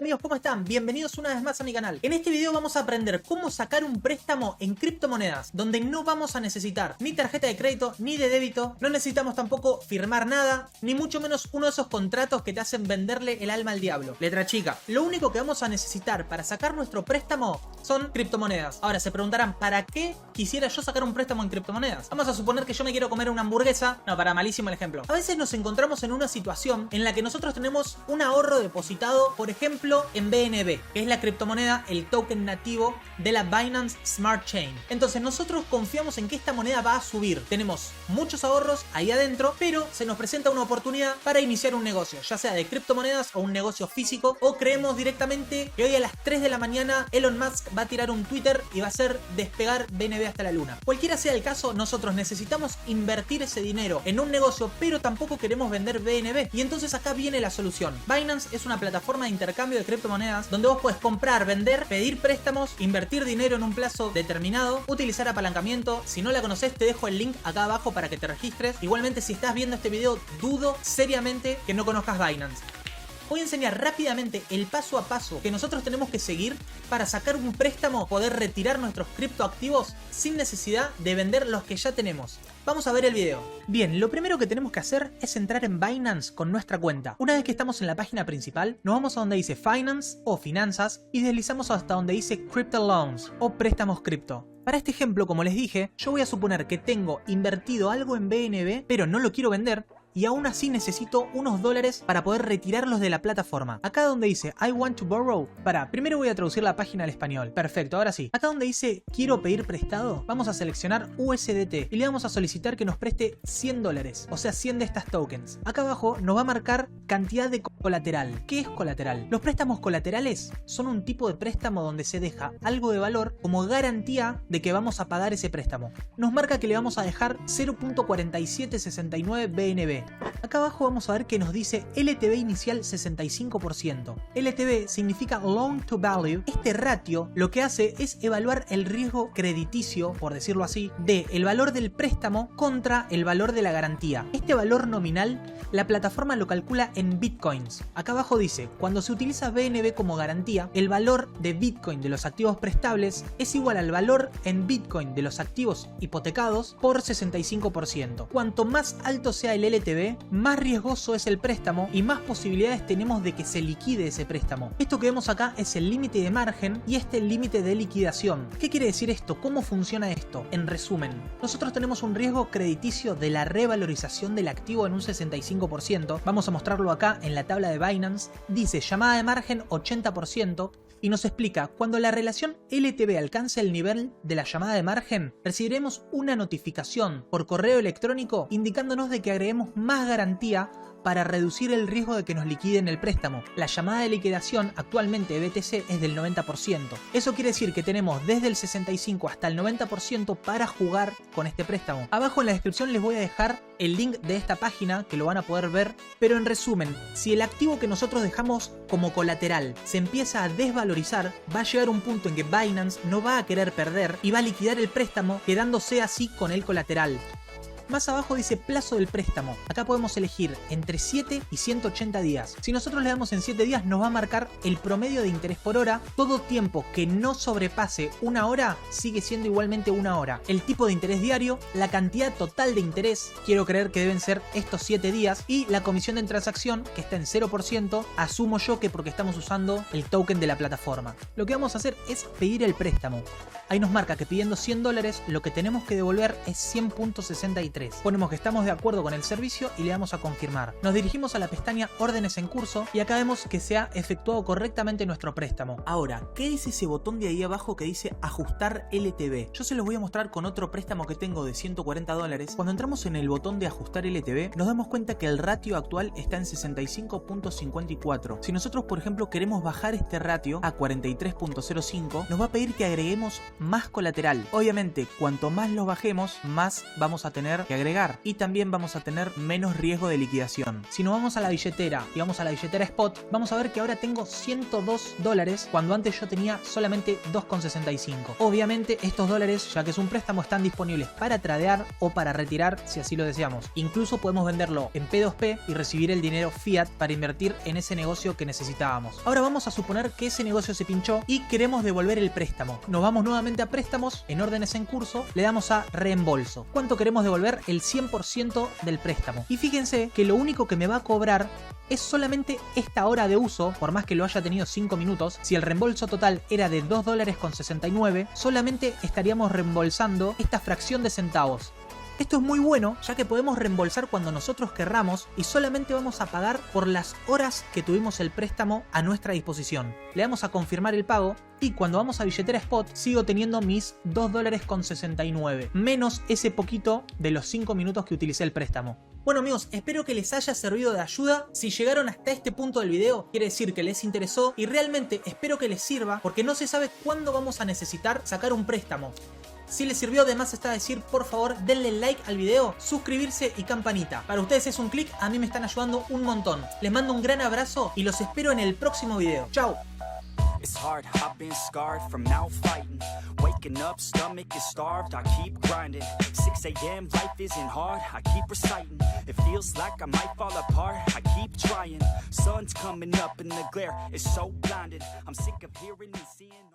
amigos, ¿cómo están? Bienvenidos una vez más a mi canal. En este video vamos a aprender cómo sacar un préstamo en criptomonedas, donde no vamos a necesitar ni tarjeta de crédito ni de débito, no necesitamos tampoco firmar nada, ni mucho menos uno de esos contratos que te hacen venderle el alma al diablo. Letra chica, lo único que vamos a necesitar para sacar nuestro préstamo son criptomonedas. Ahora se preguntarán, ¿para qué quisiera yo sacar un préstamo en criptomonedas? Vamos a suponer que yo me quiero comer una hamburguesa. No, malísimo el ejemplo. A veces nos encontramos en una situación en la que nosotros tenemos un ahorro depositado, por ejemplo, en BNB, que es la criptomoneda, el token nativo de la Binance Smart Chain. Entonces nosotros confiamos en que esta moneda va a subir. Tenemos muchos ahorros ahí adentro, pero se nos presenta una oportunidad para iniciar un negocio, ya sea de criptomonedas o un negocio físico, o creemos directamente que hoy a las 3 de la mañana Elon Musk va a tirar un Twitter y va a hacer despegar BNB hasta la luna. Cualquiera sea el caso, nosotros necesitamos invertir ese dinero en un negocio, pero tampoco queremos vender BNB. Y entonces acá viene la solución. Binance es una plataforma de intercambio de criptomonedas donde vos puedes comprar, vender, pedir préstamos, invertir dinero en un plazo determinado, utilizar apalancamiento. Si no la conoces, te dejo el link acá abajo para que te registres. Igualmente, si estás viendo este video, dudo seriamente que no conozcas Binance. Voy a enseñar rápidamente el paso a paso que nosotros tenemos que seguir para sacar un préstamo, poder retirar nuestros criptoactivos sin necesidad de vender los que ya tenemos. Vamos a ver el video. Bien, lo primero que tenemos que hacer es entrar en Binance con nuestra cuenta. Una vez que estamos en la página principal, nos vamos a donde dice Finance o Finanzas y deslizamos hasta donde dice Crypto Loans o préstamos cripto. Para este ejemplo, como les dije, yo voy a suponer que tengo invertido algo en BNB, pero no lo quiero vender, y aún así necesito unos dólares para poder retirarlos de la plataforma. Acá donde dice I want to borrow, primero voy a traducir la página al español. Perfecto, ahora sí. Acá donde dice quiero pedir prestado, vamos a seleccionar USDT y le vamos a solicitar que nos preste 100 dólares, o sea 100 de estas tokens. Acá abajo nos va a marcar cantidad de colateral. ¿Qué es colateral? Los préstamos colaterales son un tipo de préstamo donde se deja algo de valor como garantía de que vamos a pagar ese préstamo. Nos marca que le vamos a dejar 0.4769 BNB. Acá abajo vamos a ver que nos dice LTV inicial 65%. LTV significa Loan to Value. Este ratio lo que hace es evaluar el riesgo crediticio, por decirlo así, de el valor del préstamo contra el valor de la garantía. Este valor nominal la plataforma lo calcula en bitcoins. Acá abajo dice, cuando se utiliza BNB como garantía, el valor de bitcoin de los activos prestables es igual al valor en bitcoin de los activos hipotecados por 65%. Cuanto más alto sea el LTV, más riesgoso es el préstamo y más posibilidades tenemos de que se liquide ese préstamo. Esto que vemos acá es el límite de margen y este el límite de liquidación. ¿Qué quiere decir esto? ¿Cómo funciona esto? En resumen, nosotros tenemos un riesgo crediticio de la revalorización del activo en un 65%. Vamos a mostrarlo acá en la tabla de Binance. Dice llamada de margen 80%. Y nos explica, cuando la relación LTV alcance el nivel de la llamada de margen, recibiremos una notificación por correo electrónico indicándonos de que agreguemos más garantía para reducir el riesgo de que nos liquiden el préstamo. La llamada de liquidación actualmente de BTC es del 90%. Eso quiere decir que tenemos desde el 65 hasta el 90% para jugar con este préstamo. Abajo en la descripción les voy a dejar el link de esta página que lo van a poder ver, pero en resumen, si el activo que nosotros dejamos como colateral se empieza a desvalorizar, va a llegar un punto en que Binance no va a querer perder y va a liquidar el préstamo quedándose así con el colateral. Más abajo dice plazo del préstamo. Acá podemos elegir entre 7 y 180 días. Si nosotros le damos en 7 días nos va a marcar el promedio de interés por hora. Todo tiempo que no sobrepase una hora sigue siendo igualmente una hora. El tipo de interés diario, la cantidad total de interés, quiero creer que deben ser estos 7 días, y la comisión de transacción que está en 0%, asumo yo que porque estamos usando el token de la plataforma. Lo que vamos a hacer es pedir el préstamo. Ahí nos marca que pidiendo 100 dólares lo que tenemos que devolver es 100.63. Ponemos que estamos de acuerdo con el servicio y le damos a confirmar. Nos dirigimos a la pestaña órdenes en curso y acá vemos que se ha efectuado correctamente nuestro préstamo. Ahora, ¿qué es ese botón de ahí abajo que dice ajustar LTV? Yo se los voy a mostrar con otro préstamo que tengo de 140 dólares. Cuando entramos en el botón de ajustar LTV, nos damos cuenta que el ratio actual está en 65.54. Si nosotros, por ejemplo, queremos bajar este ratio a 43.05, nos va a pedir que agreguemos más colateral. Obviamente, cuanto más lo bajemos, más vamos a tener tener que agregar. Y también vamos a tener menos riesgo de liquidación. Si nos vamos a la billetera y vamos a la billetera Spot, vamos a ver que ahora tengo $102 cuando antes yo tenía solamente 2,65. Obviamente estos dólares, ya que es un préstamo, están disponibles para tradear o para retirar si así lo deseamos. Incluso podemos venderlo en P2P y recibir el dinero fiat para invertir en ese negocio que necesitábamos. Ahora vamos a suponer que ese negocio se pinchó y queremos devolver el préstamo. Nos vamos nuevamente a préstamos, en órdenes en curso, le damos a reembolso. ¿Cuánto queremos devolver? El 100% del préstamo. Y fíjense que lo único que me va a cobrar es solamente esta hora de uso, por más que lo haya tenido 5 minutos. Si el reembolso total era de $2,69, solamente estaríamos reembolsando esta fracción de centavos. Esto es muy bueno, ya que podemos reembolsar cuando nosotros querramos y solamente vamos a pagar por las horas que tuvimos el préstamo a nuestra disposición. Le damos a confirmar el pago y cuando vamos a billetera Spot sigo teniendo mis $2,69, menos ese poquito de los 5 minutos que utilicé el préstamo. Bueno amigos, espero que les haya servido de ayuda. Si llegaron hasta este punto del video, quiere decir que les interesó y realmente espero que les sirva, porque no se sabe cuándo vamos a necesitar sacar un préstamo. Si les sirvió, además está decir, por favor denle like al video, suscribirse y campanita. Para ustedes es un clic, a mí me están ayudando un montón. Les mando un gran abrazo y los espero en el próximo video. Chao. It's hard, I've been scarred from now fighting. Waking up, stomach is starved, I keep grinding. 6 a.m, life isn't hard, I keep reciting. It feels like I might fall apart, I keep trying. Sun's coming up and the glare is so blinding. I'm sick of hearing and seeing